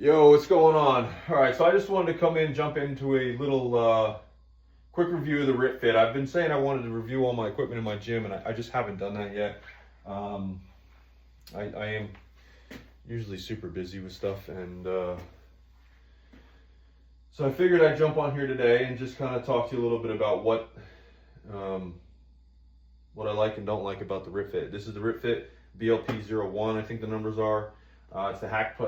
Yo, what's going on? All right, so I just wanted to jump into a little quick review of the RitFit. I've been saying I wanted to review all my equipment in my gym, and I just haven't done that yet. I am usually super busy with stuff, and so I figured I'd jump on here today and just kind of talk to you a little bit about what I like and don't like about the RitFit. This is the RitFit BLP01, I think the numbers are. It's the hack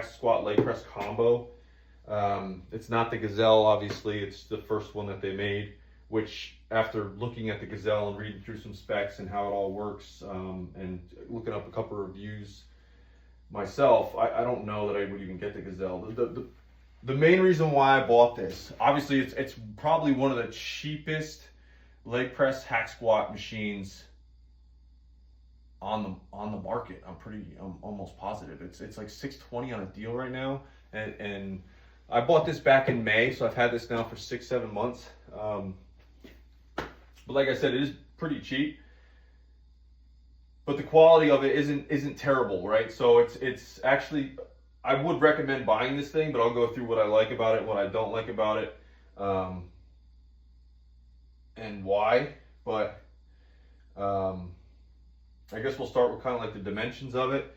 squat leg press combo. It's not the Gazelle, obviously. It's the first one that they made, which after looking at the Gazelle and reading through some specs and how it all works, and looking up a couple of reviews myself, I don't know that I would even get the Gazelle. The main reason why I bought this, obviously it's probably one of the cheapest leg press hack squat machines on the market. I'm almost positive. It's like $620 on a deal right now, and I bought this back in May, so I've had this now for 6-7 months. But like I said, it is pretty cheap, but the quality of it isn't terrible, right? So it's actually, I would recommend buying this thing, but I'll go through what I like about it, what I don't like about it, and why. But I guess we'll start with kind of like the dimensions of it.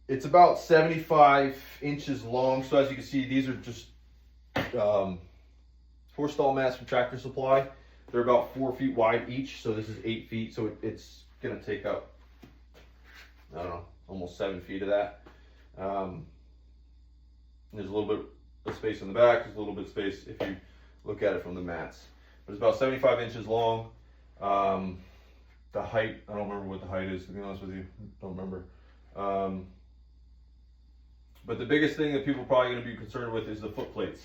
It's about 75 inches long. So as you can see, these are just 4 stall mats from Tractor Supply. They're about 4 feet wide each. So this is 8 feet. So it's going to take up, I don't know, almost 7 feet of that. There's a little bit of space in the back. There's a little bit of space if you look at it from the mats. But it's about 75 inches long. The height, I don't remember what the height is, to be honest with you. Don't remember. But the biggest thing that people are probably going to be concerned with is the foot plates.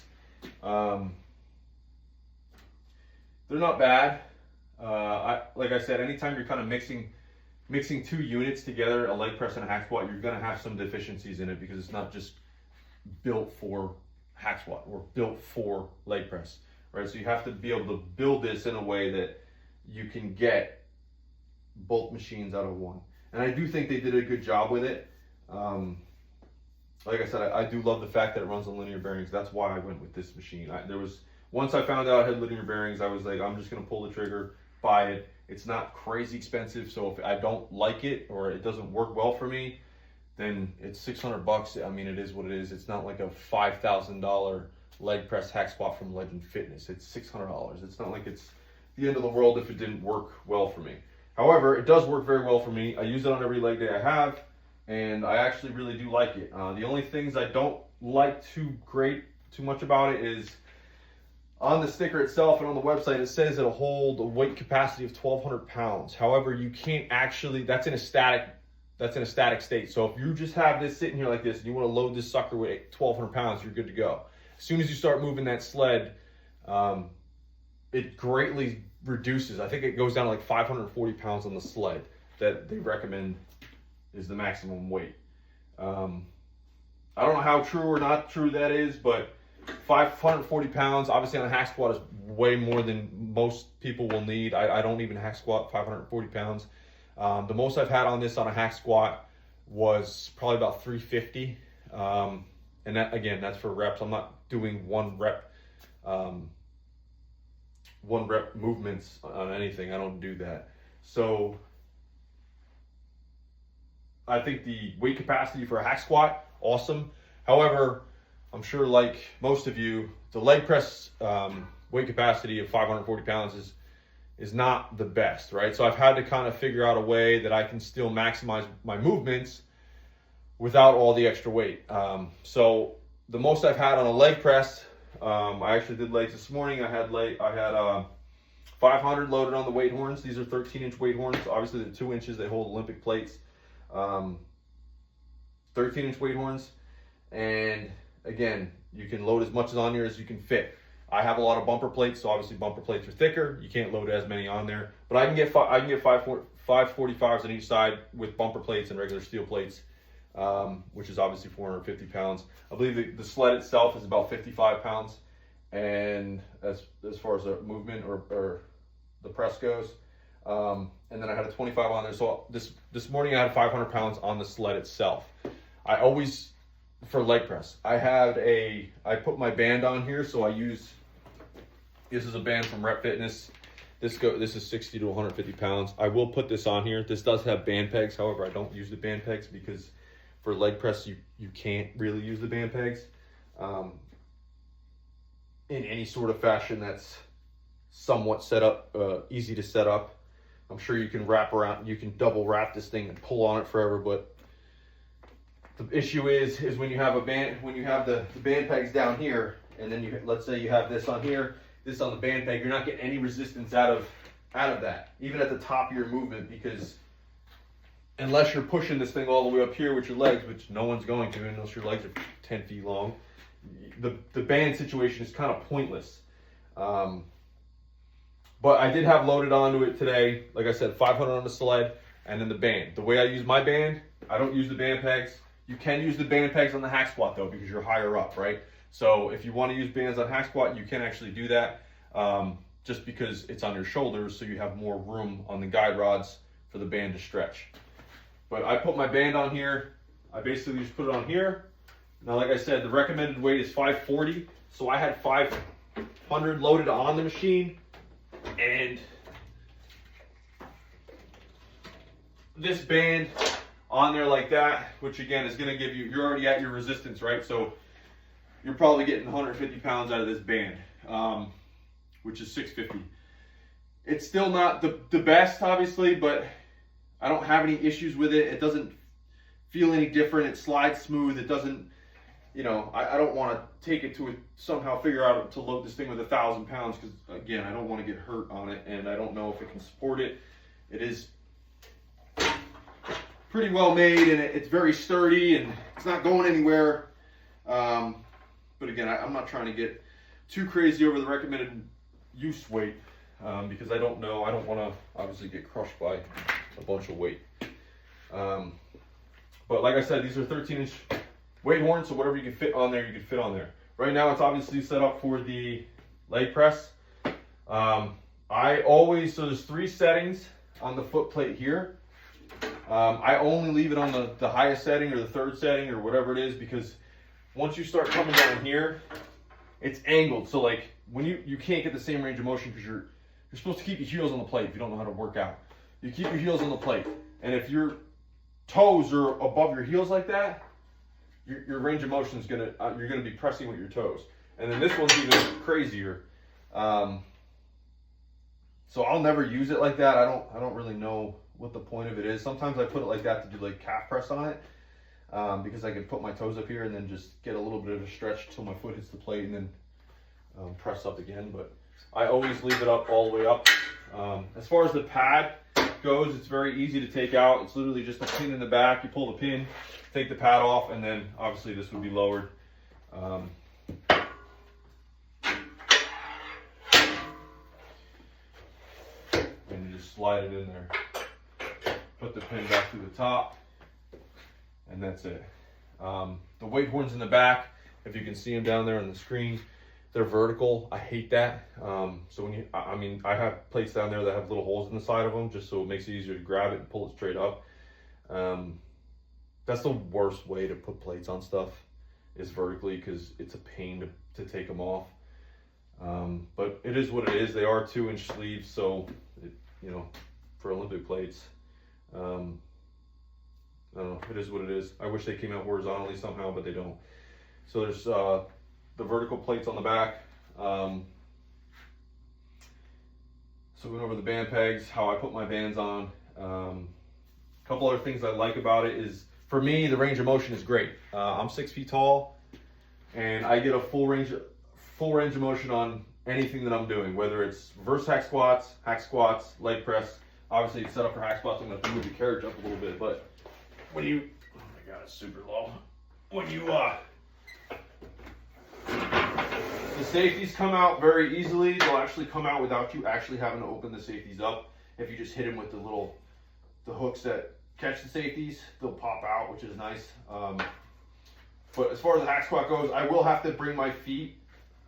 They're not bad. Like I said, anytime you're kind of mixing 2 units together, a leg press and a hack squat, you're going to have some deficiencies in it because it's not just built for hack squat or built for leg press, right? So you have to be able to build this in a way that you can get both machines out of one. And I do think they did a good job with it. Like I said, I do love the fact that it runs on linear bearings. That's why I went with this machine. Once I found out it had linear bearings, I was like, I'm just going to pull the trigger, buy it. It's not crazy expensive, so if I don't like it or it doesn't work well for me, then it's $600. I mean, it is what it is. It's not like a $5,000 leg press hack squat from Legend Fitness. It's $600. It's not like it's the end of the world if it didn't work well for me. However, it does work very well for me. I use it on every leg day I have, and I actually really do like it. The only things I don't like too much about it is on the sticker itself and on the website, it says it'll hold a weight capacity of 1,200 pounds. However, you can't actually, that's in a static state. So if you just have this sitting here like this and you want to load this sucker with 1,200 pounds, you're good to go. As soon as you start moving that sled, it greatly reduces. I think it goes down to like 540 pounds on the sled that they recommend is the maximum weight. I don't know how true or not true that is, but 540 pounds, obviously on a hack squat, is way more than most people will need. I don't even hack squat 540 pounds. The most I've had on this on a hack squat was probably about 350. And that, again, that's for reps. I'm not doing one rep movements on anything. I don't do that. So I think the weight capacity for a hack squat, awesome. However, I'm sure like most of you, the leg press weight capacity of 540 pounds is not the best, right? So I've had to kind of figure out a way that I can still maximize my movements without all the extra weight. So the most I've had on a leg press, I actually did legs this morning. I had 500 loaded on the weight horns. These are 13-inch weight horns. Obviously, they're 2 inches. They hold Olympic plates. 13-inch weight horns. And again, you can load as much on here as you can fit. I have a lot of bumper plates, so obviously bumper plates are thicker. You can't load as many on there. But I can get 545s on each side with bumper plates and regular steel plates, which is obviously 450 pounds. I believe the sled itself is about 55 pounds. And as far as the movement or the press goes, and then I had a 25 on there. So this morning I had 500 pounds on the sled itself. I always for leg press. I put my band on here, so this is a band from RitFit. This is 60 to 150 pounds. I will put this on here. This does have band pegs. However, I don't use the band pegs because for leg press, you can't really use the band pegs in any sort of fashion that's somewhat set up, easy to set up. I'm sure you can you can double wrap this thing and pull on it forever, but the issue is when you have the band pegs down here, and then let's say you have this on here, this on the band peg, you're not getting any resistance out of that, even at the top of your movement, because unless you're pushing this thing all the way up here with your legs, which no one's going to unless your legs are 10 feet long, the band situation is kind of pointless. But I did have loaded onto it today, like I said, 500 on the sled, and then the band. The way I use my band, I don't use the band pegs. You can use the band pegs on the hack squat though, because you're higher up, right? So if you want to use bands on hack squat, you can actually do that, just because it's on your shoulders, so you have more room on the guide rods for the band to stretch. But I put my band on here. I basically just put it on here. Now, like I said, the recommended weight is 540, so I had 500 loaded on the machine, and this band on there like that, which again is going to give you're already at your resistance, right? So you're probably getting 150 pounds out of this band, which is 650. It's still not the best, obviously, but I don't have any issues with it. It doesn't feel any different. It slides smooth. It doesn't, I don't want to take it to somehow figure out to load this thing with 1,000 pounds, because again, I don't want to get hurt on it, and I don't know if it can support it. It is pretty well made, and it's very sturdy, and it's not going anywhere. But again, I'm not trying to get too crazy over the recommended use weight, because I don't know. I don't want to obviously get crushed by a bunch of weight. But like I said, these are 13-inch weight horns, so whatever you can fit on there, you can fit on there. Right now, it's obviously set up for the leg press. So there's 3 settings on the foot plate here. I only leave it on the highest setting or the 3rd setting or whatever it is, because once you start coming down here, it's angled. So like when you can't get the same range of motion, because you're supposed to keep your heels on the plate if you don't know how to work out. You keep your heels on the plate, and if your toes are above your heels like that, your range of motion is you're gonna be pressing with your toes. And then this one's even crazier. So I'll never use it like that. I don't really know what the point of it is. Sometimes I put it like that to do like calf press on it, because I can put my toes up here and then just get a little bit of a stretch till my foot hits the plate, and then press up again. But I always leave it up all the way up. As far as the pad goes, it's very easy to take out. It's literally just a pin in the back. You pull the pin, take the pad off, and then obviously this would be lowered. And you just slide it in there. Put the pin back to the top, and that's it. The weight horns in the back, if you can see them down there on the screen, they're vertical. I hate that. So I have plates down there that have little holes in the side of them, just so it makes it easier to grab it and pull it straight up. That's the worst way to put plates on stuff, is vertically, because it's a pain to take them off. But it is what it is. They are 2-inch sleeves, so for Olympic plates, I don't know, it is what it is. I wish they came out horizontally somehow, but they don't. So there's the vertical plates on the back. So we went over the band pegs, how I put my bands on. A couple other things I like about it is, for me, the range of motion is great. I'm 6 feet tall, and I get a full range of motion on anything that I'm doing, whether it's reverse hack squats, leg press. Obviously, it's set up for hack squats. I'm going to have to move the carriage up a little bit, but when oh my God, it's super low. When the safeties come out very easily. They'll actually come out without you actually having to open the safeties up. If you just hit them with the hooks that catch the safeties, they'll pop out, which is nice. But as far as the hack squat goes, I will have to bring my feet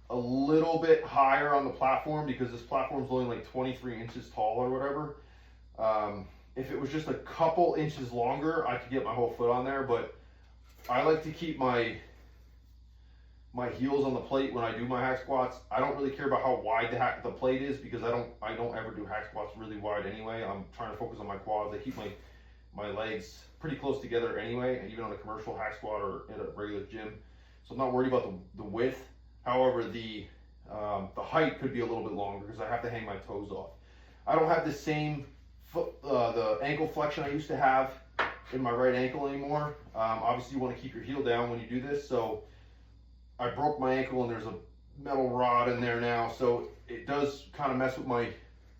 a little bit higher on the platform, because this platform is only like 23 inches tall or whatever. If it was just a couple inches longer, I could get my whole foot on there, but I like to keep my heels on the plate when I do my hack squats. I don't really care about how wide the plate is, because I don't ever do hack squats really wide anyway. I'm trying to focus on my quads. I keep my legs pretty close together anyway, even on a commercial hack squat or in a regular gym. So I'm not worried about the width. However, the height could be a little bit longer because I have to hang my toes off. I don't have the same the ankle flexion I used to have in my right ankle anymore. Obviously, you want to keep your heel down when you do this. So I broke my ankle and there's a metal rod in there now, so it does kind of mess with my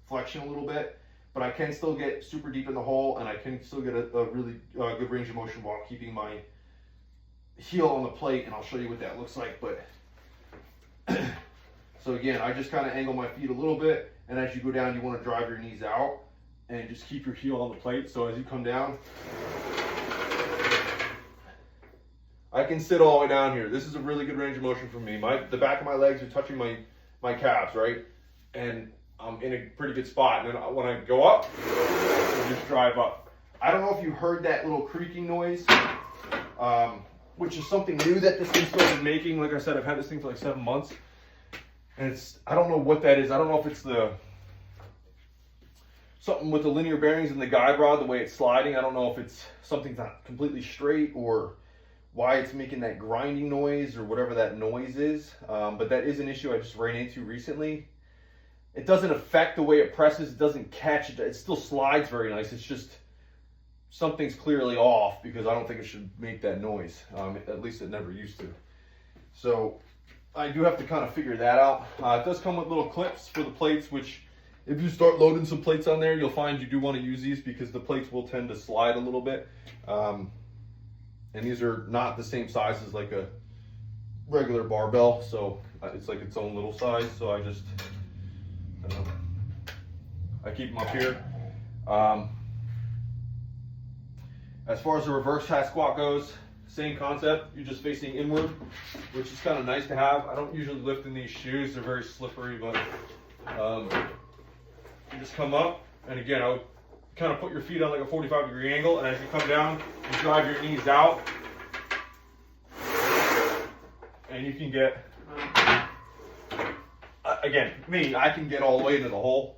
flexion a little bit, but I can still get super deep in the hole, and I can still get a really good range of motion while keeping my heel on the plate, and I'll show you what that looks like. But so again, I just kind of angle my feet a little bit, and as you go down, you want to drive your knees out and just keep your heel on the plate. So as you come down, I can sit all the way down here. This is a really good range of motion for me. The back of my legs are touching my calves, right? And I'm in a pretty good spot. And then when I go up, I just drive up. I don't know if you heard that little creaking noise, which is something new that this thing started making. Like I said, I've had this thing for like 7 months. And I don't know what that is. I don't know if it's something with the linear bearings and the guide rod, the way it's sliding. I don't know if it's something's not completely straight, or why it's making that grinding noise, or whatever that noise is. But that is an issue I just ran into recently. It doesn't affect the way it presses. It doesn't catch it. It still slides very nice. It's just something's clearly off, because I don't think it should make that noise. At least it never used to. So I do have to kind of figure that out. It does come with little clips for the plates, which if you start loading some plates on there, you'll find you do want to use these, because the plates will tend to slide a little bit. And these are not the same size as like a regular barbell, so it's like its own little size. So I keep them up here. As far as the reverse hack squat goes, same concept. You're just facing inward, which is kind of nice to have. I don't usually lift in these shoes. They're very slippery, but you just come up, and again, I would kind of put your feet on like a 45-degree angle, and as you come down, you drive your knees out, and you can get, again, I can get all the way into the hole,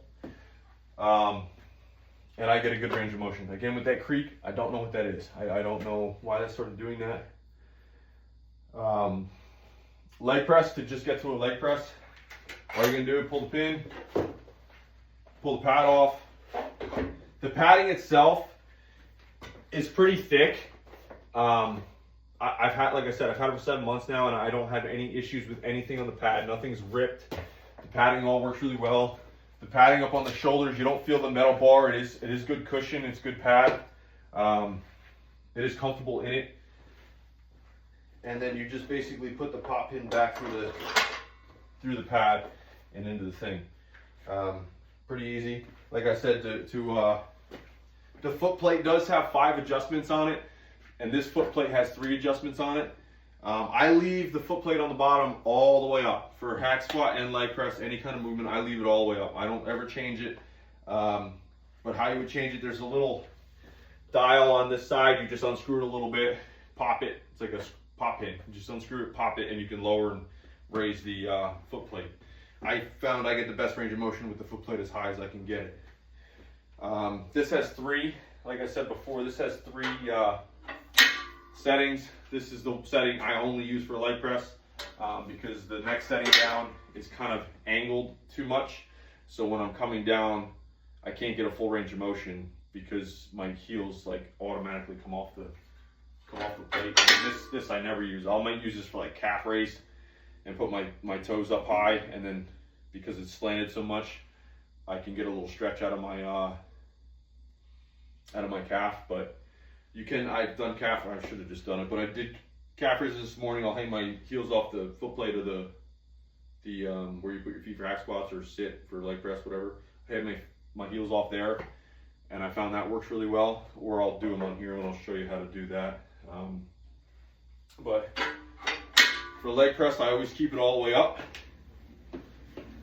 and I get a good range of motion. Again, with that creak, I don't know what that is. I don't know why that started doing that. Leg press, to just get to a leg press, all you're gonna do is pull the pin, pull the pad off. The padding itself is pretty thick. I've had, like I said, I've had it for 7 months now, and I don't have any issues with anything on the pad. Nothing's ripped. The padding all works really well. The padding up on the shoulders, you don't feel the metal bar. It is good cushion. It's good pad. It is comfortable in it. And then you just basically put the pop pin back through the pad and into the thing. Pretty easy. Like I said, the foot plate does have 5 adjustments on it, and this foot plate has 3 adjustments on it. I leave the foot plate on the bottom all the way up. For hack squat and leg press, any kind of movement, I leave it all the way up. I don't ever change it. But how you would change it, there's a little dial on this side. You just unscrew it a little bit, pop it. It's like a pop pin. You just unscrew it, pop it, and you can lower and raise the foot plate. I found I get the best range of motion with the foot plate as high as I can get it. This has 3, like I said before, this has 3 settings. This is the setting I only use for leg press, because the next setting down is kind of angled too much. So when I'm coming down, I can't get a full range of motion, because my heels like automatically come off the plate. And this I never use. I might use this for like calf raise and put my toes up high, and then because it's slanted so much, I can get a little stretch out of my calf. But you can, I've done calf, I should have just done it, but I did calf raises this morning. I'll hang my heels off the foot plate of the where you put your feet for hack squats or sit for leg press, whatever. I have my heels off there, and I found that works really well. Or I'll do them on here, and I'll show you how to do that. But for leg press, I always keep it all the way up.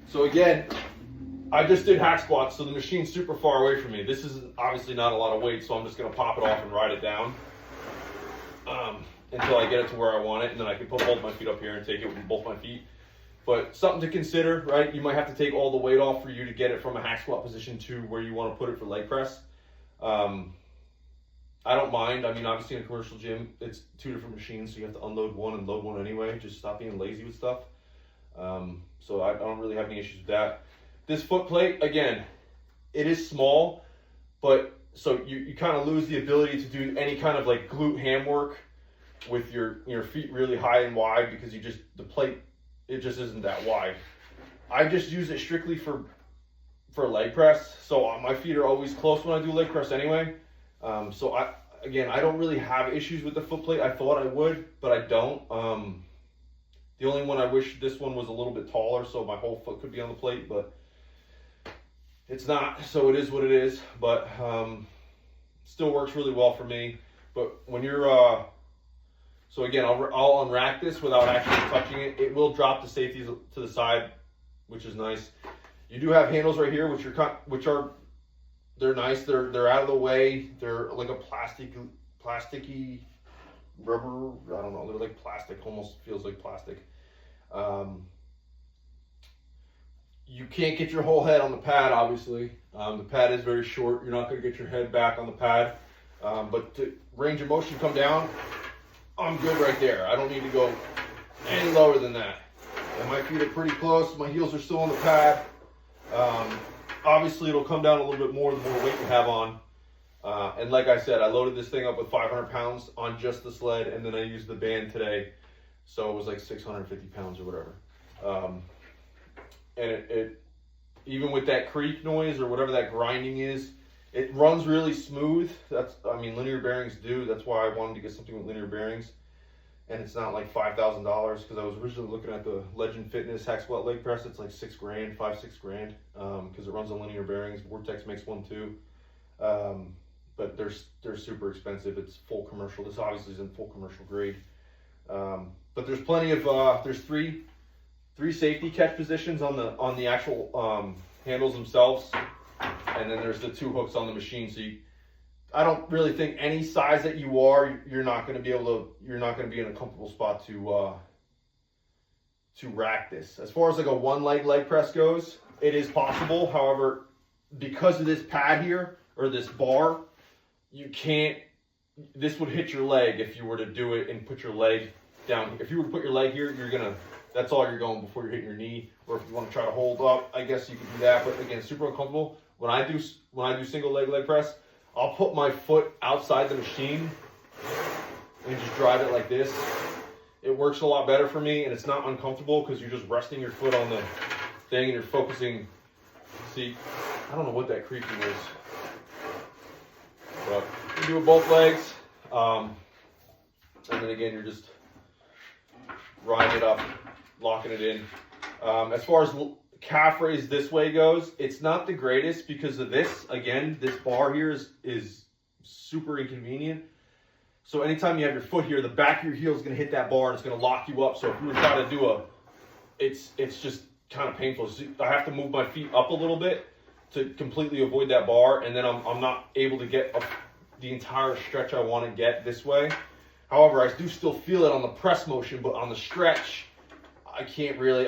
So again, I just did hack squats, so the machine's super far away from me. This is obviously not a lot of weight, so I'm just gonna pop it off and ride it down. until I get it to where I want it, and then I can put both my feet up here and take it with both my feet. But something to consider, right? You might have to take all the weight off for you to get it from a hack squat position to where you want to put it for leg press. I don't mind. I mean, obviously in a commercial gym, it's 2 different machines, so you have to unload one and load one anyway. Just stop being lazy with stuff. So I don't really have any issues with that. This foot plate, again, it is small, but so you kind of lose the ability to do any kind of like glute ham work with your feet really high and wide, because the plate, it just isn't that wide. I just use it strictly for leg press, so my feet are always close when I do leg press anyway. So I don't really have issues with the foot plate. I thought I would, but I don't. The only one I wish this one was a little bit taller, so my whole foot could be on the plate, but it's not, so it is what it is. But still works really well for me. But when you're so again, I'll unrack this without actually touching it. It will drop the safeties to the side, which is nice. You do have handles right here, which are they're nice. They're out of the way. They're like a plasticky rubber. I don't know. They're like plastic. Almost feels like plastic. You can't get your whole head on the pad, obviously. The pad is very short. You're not going to get your head back on the pad. But to range of motion come down, I'm good right there. I don't need to go any lower than that. And my feet are pretty close. My heels are still on the pad. Obviously, it'll come down a little bit more the more weight you have on. And like I said, I loaded this thing up with 500 pounds on just the sled, and then I used the band today. So it was like 650 pounds or whatever. And it even with that creak noise or whatever that grinding is, it runs really smooth. Linear bearings do. That's why I wanted to get something with linear bearings. And it's not like $5,000, because I was originally looking at the Legend Fitness hack squat leg press. It's like $6,000, $5,000, because it runs on linear bearings. Vortex makes one too. But they're super expensive. It's full commercial. This obviously isn't full commercial grade. But there's plenty of there's three safety catch positions on the actual handles themselves, and then there's the 2 hooks on the machine. So I don't really think any size that you are, you're not going to be in a comfortable spot to rack this. As far as like a one leg press goes, it is possible. However, because of this pad here or this bar, this would hit your leg if you were to do it and put your leg down. If you were to put your leg here, that's all you're going before you're hitting your knee. Or if you want to try to hold up, I guess you could do that. But again, super uncomfortable. When I do single leg press, I'll put my foot outside the machine and just drive it like this. It works a lot better for me, and it's not uncomfortable because you're just resting your foot on the thing and you're focusing. See, I don't know what that creaking is. But you do it both legs. And then again, you're just riding it up, locking it in. As far as calf raise this way goes, it's not the greatest because of this. Again, this bar here is super inconvenient. So anytime you have your foot here, the back of your heel is going to hit that bar and it's going to lock you up. So if you were trying to do it's just kind of painful. So I have to move my feet up a little bit to completely avoid that bar, and then I'm not able to get the entire stretch I want to get this way. However, I do still feel it on the press motion, but on the stretch, I can't really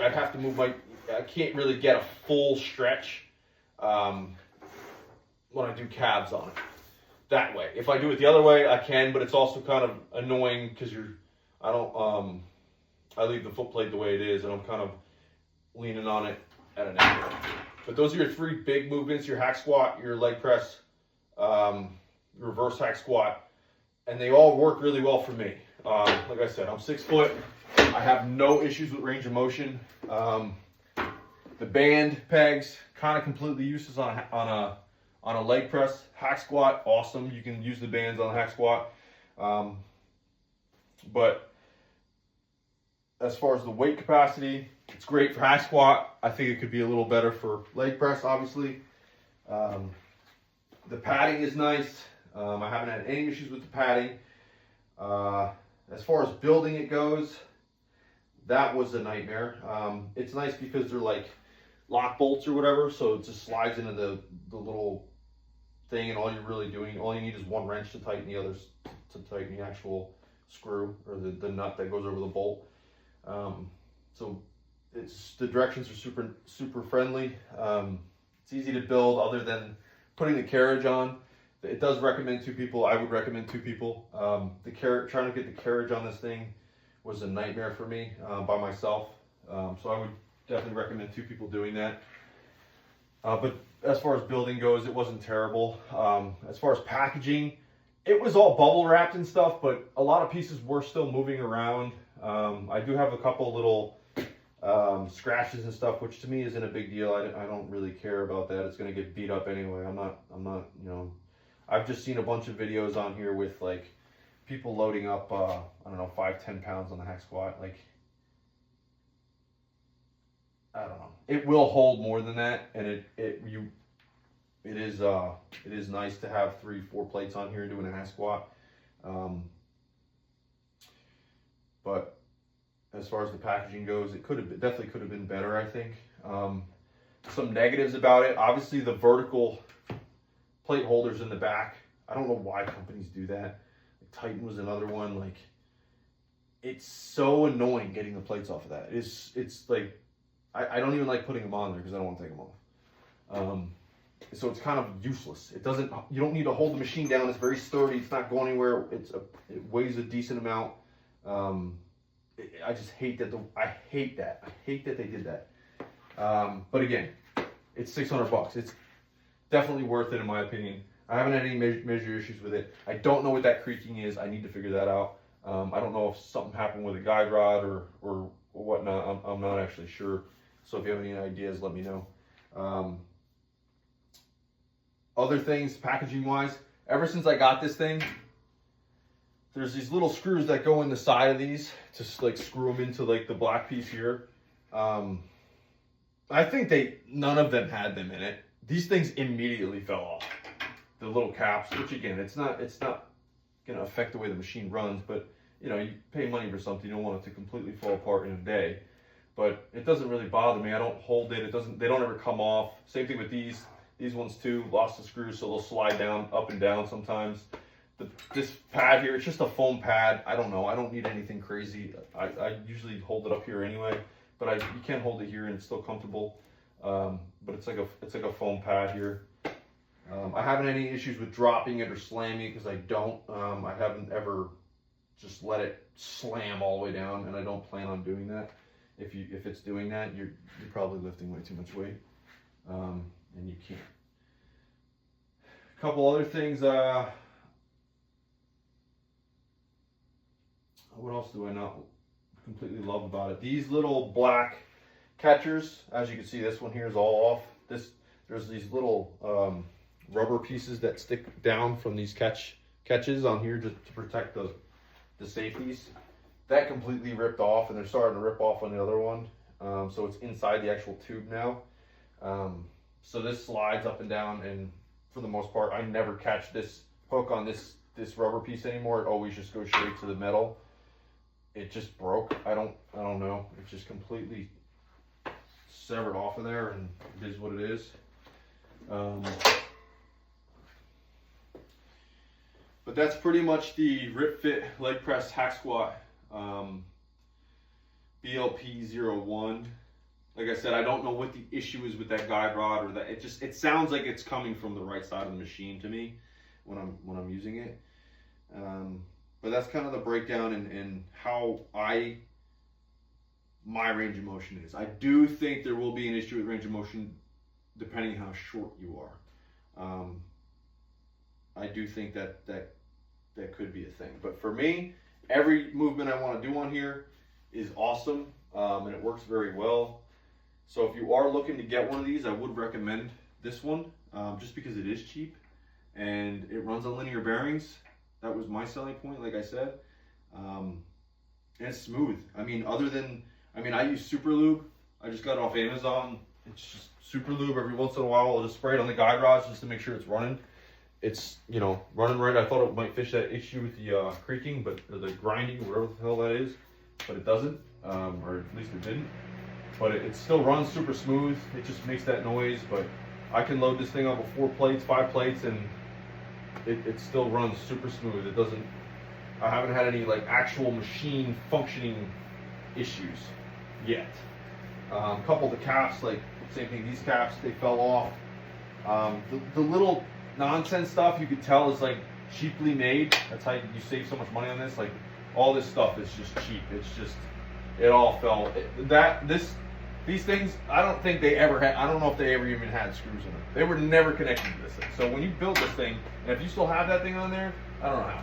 get a full stretch when I do calves on it that way. If I do it the other way, I can, but it's also kind of annoying because I leave the foot plate the way it is, and I'm kind of leaning on it at an angle. But those are your 3 big movements: your hack squat, your leg press, reverse hack squat, and they all work really well for me. Like I said, I'm 6 foot. I have no issues with range of motion. The band pegs, kind of completely useless on a leg press. Hack squat, awesome. You can use the bands on a hack squat. But as far as the weight capacity, it's great for hack squat. I think it could be a little better for leg press, obviously. The padding is nice. I haven't had any issues with the padding. As far as building it goes, that was a nightmare. It's nice because they're like lock bolts or whatever, so it just slides into the little thing, and all you need is one wrench to tighten the others, to tighten the actual screw, or the nut that goes over the bolt. So the directions are super friendly. It's easy to build other than putting the carriage on. It does recommend 2 people. I would recommend 2 people. Trying to get the carriage on this thing was a nightmare for me by myself. So I would definitely recommend 2 people doing that. But as far as building goes, it wasn't terrible. As far as packaging, it was all bubble wrapped and stuff, but a lot of pieces were still moving around. I do have a couple little scratches and stuff, which to me isn't a big deal. I don't really care about that. It's going to get beat up anyway. I'm not, you know, I've just seen a bunch of videos on here with like people loading up, I don't know, 5-10 pounds on the hack squat. Like, I don't know. It will hold more than that, and it is nice to have 3-4 plates on here doing a hack squat. But as far as the packaging goes, it definitely could have been better, I think. Some negatives about it, obviously the vertical plate holders in the back. I don't know why companies do that. Titan was another one. Like, it's so annoying getting the plates off of that. It's like, I don't even like putting them on there because I don't want to take them off. So it's kind of useless. You don't need to hold the machine down. It's very sturdy. It's not going anywhere. It weighs a decent amount. I just hate that. I hate that they did that. But again, it's $600. It's definitely worth it in my opinion. I haven't had any major issues with it. I don't know what that creaking is. I need to figure that out. I don't know if something happened with a guide rod or whatnot. I'm not actually sure. So if you have any ideas, let me know. Other things, packaging wise, ever since I got this thing, there's these little screws that go in the side of these to like screw them into like the black piece here. I think none of them had them in it. These things immediately fell off. The little caps, which again, it's not going to affect the way the machine runs, but you know, you pay money for something, you don't want it to completely fall apart in a day. But it doesn't really bother me. I don't hold it. They don't ever come off. Same thing with these ones too. Lost the screws, so they'll slide down, up and down sometimes. This pad here, it's just a foam pad. I don't know. I don't need anything crazy. I usually hold it up here anyway, but you can hold it here and it's still comfortable. But it's like a foam pad here. I haven't any issues with dropping it or slamming it because I don't. I haven't ever just let it slam all the way down, and I don't plan on doing that. If it's doing that, you're probably lifting way too much weight, and you can't. A couple other things. What else do I not completely love about it? These little black catchers, as you can see, this one here is all off. There's these little rubber pieces that stick down from these catches on here just to protect the safeties. That completely ripped off, and they're starting to rip off on the other one. So it's inside the actual tube now. So this slides up and down, and for the most part, I never catch this hook on this rubber piece anymore. It always just goes straight to the metal. It just broke. I don't know. It just completely severed off of there, and it is what it is. But that's pretty much the RitFit leg press hack squat. BLP01. Like I said, I don't know what the issue is with that guide rod, or that it sounds like it's coming from the right side of the machine to me when I'm using it. But that's kind of the breakdown and how my range of motion is. I do think there will be an issue with range of motion depending how short you are. I do think that could be a thing. But for me, every movement I want to do on here is awesome, and it works very well. So if you are looking to get one of these, I would recommend this one, just because it is cheap and it runs on linear bearings. That was my selling point, like I said. And it's smooth. I use Super Lube. I just got it off Amazon. It's just Super Lube. Every once in a while, I'll just spray it on the guide rods just to make sure it's running. It's, running right. I thought it might fix that issue with the creaking, or the grinding, whatever the hell that is, but it doesn't, or at least it didn't. But it still runs super smooth. It just makes that noise, but I can load this thing up with 4 plates, 5 plates, and it still runs super smooth. It doesn't, I haven't had any like actual machine functioning issues yet. A couple of the caps, like same thing, these caps, they fell off. The little nonsense stuff you could tell is like cheaply made. That's how you save so much money on this. Like all this stuff is just cheap. It's just, it all fell. These things, I don't think they ever had, I don't know if they ever even had screws in them. They were never connected to this thing. So when you build this thing, and if you still have that thing on there, I don't know how.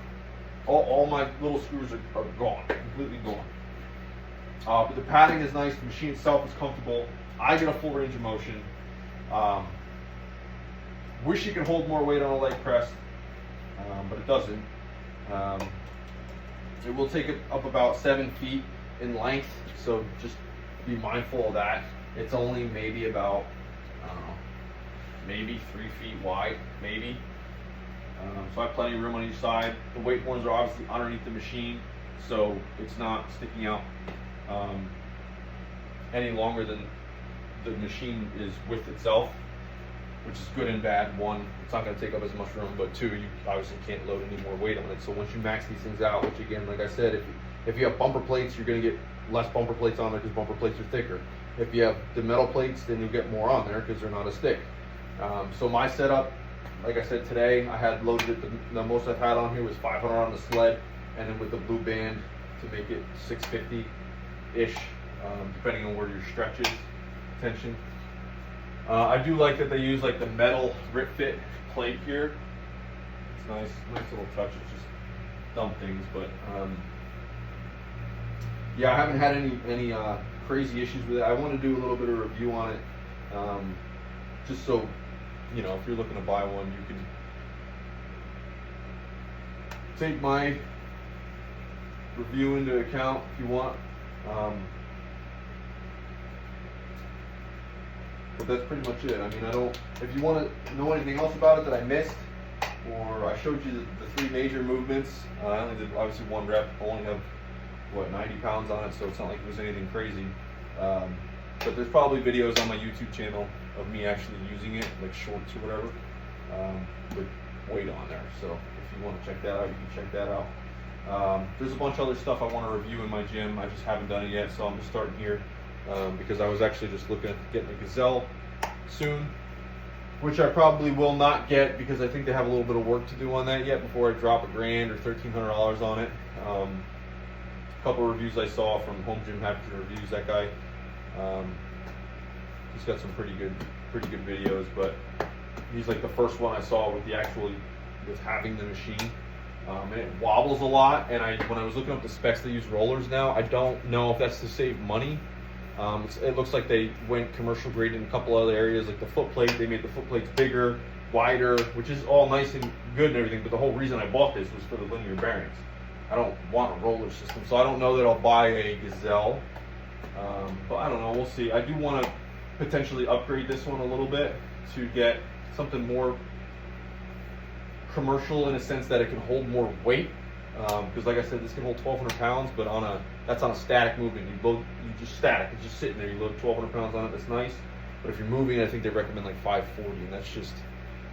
All my little screws are gone, completely gone. But the padding is nice, the machine itself is comfortable. I get a full range of motion. Wish you could hold more weight on a leg press, but it doesn't. It will take it up about 7 feet in length, so just be mindful of that. It's only maybe about, I don't know, maybe 3 feet wide, maybe. So I have plenty of room on each side. The weight horns are obviously underneath the machine, so it's not sticking out any longer than the machine is width itself, which is good and bad. One, it's not going to take up as much room, but two, you obviously can't load any more weight on it. So once you max these things out, which again, like I said, if you have bumper plates, you're going to get less bumper plates on there because bumper plates are thicker. If you have the metal plates, then you'll get more on there because they're not as thick. So my setup, like I said today, I had loaded it, the most I've had on here was 500 on the sled, and then with the blue band to make it 650-ish, depending on where your stretch is, tension. I do like that they use like the metal RitFit plate here. It's nice little touch. It's just dumb things, but yeah, I haven't had any crazy issues with it. I want to do a little bit of review on it, just so you know, if you're looking to buy one, you can take my review into account if you want. But that's pretty much it. I mean, if you want to know anything else about it that I missed, or I showed you the 3 major movements, I only did obviously 1 rep. I only have, what, 90 pounds on it, so it's not like it was anything crazy. But there's probably videos on my YouTube channel of me actually using it, like shorts or whatever, with weight on there. So if you want to check that out, you can check that out. There's a bunch of other stuff I want to review in my gym. I just haven't done it yet, so I'm just starting here. Because I was actually just looking at getting a Gazelle soon, which I probably will not get because I think they have a little bit of work to do on that yet before I drop $1,000 or $1,300 on it. A couple of reviews I saw from Home Gym Happy Reviews, that guy, he's got some pretty good videos, but he's like the first one I saw with having the machine. And it wobbles a lot, and when I was looking up the specs, they use rollers now. I don't know if that's to save money. It looks like they went commercial grade in a couple other areas, like the foot plate. They made the foot plates bigger, wider, which is all nice and good and everything, but the whole reason I bought this was for the linear bearings. I don't want a roller system, so I don't know that I'll buy a Gazelle, but I don't know, we'll see. I do want to potentially upgrade this one a little bit to get something more commercial in a sense that it can hold more weight. Because like I said, this can hold 1,200 pounds, but that's on a static movement. You just static, it's just sitting there. You load 1,200 pounds on it, that's nice. But if you're moving, I think they recommend like 540, and that's just,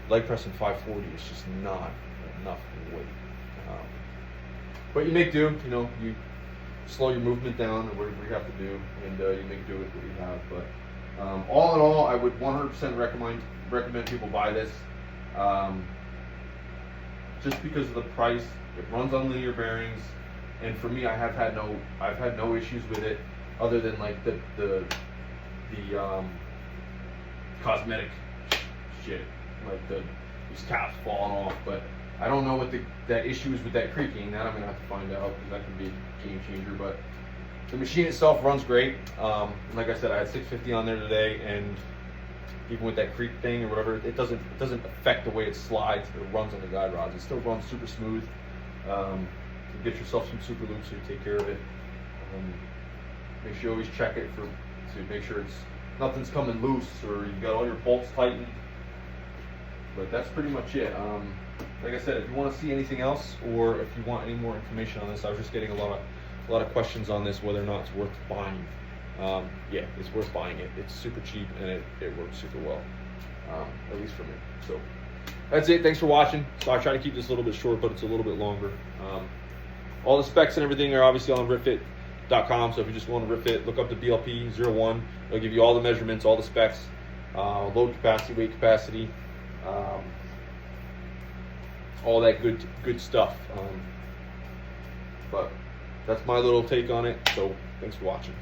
leg pressing 540 is just not enough weight. But you make do, you know, you slow your movement down or whatever you have to do, and you make do with what you have. But all in all, I would 100% recommend people buy this. Just because of the price. It runs on linear bearings, and for me, I've had no issues with it, other than like the cosmetic shit, like these caps falling off. But I don't know what that issue is with that creaking. That I'm gonna have to find out, because that could be a game changer. But the machine itself runs great. Like I said, I had 650 on there today, and even with that creak thing or whatever, it doesn't affect the way it slides. It runs on the guide rods. It still runs super smooth. Get yourself some super loops to take care of it. Make sure you always check it to make sure nothing's coming loose or you got all your bolts tightened. But that's pretty much it. Like I said, if you want to see anything else, or if you want any more information on this, I was just getting a lot of questions on this, whether or not it's worth buying. Yeah, it's worth buying it. It's super cheap, and it works super well, at least for me. So that's it. Thanks for watching. So I try to keep this a little bit short, but it's a little bit longer. All the specs and everything are obviously on RitFit.com. So if you just go on to RitFit, look up the BLP01. It'll give you all the measurements, all the specs, load capacity, weight capacity, all that good stuff. But that's my little take on it. So thanks for watching.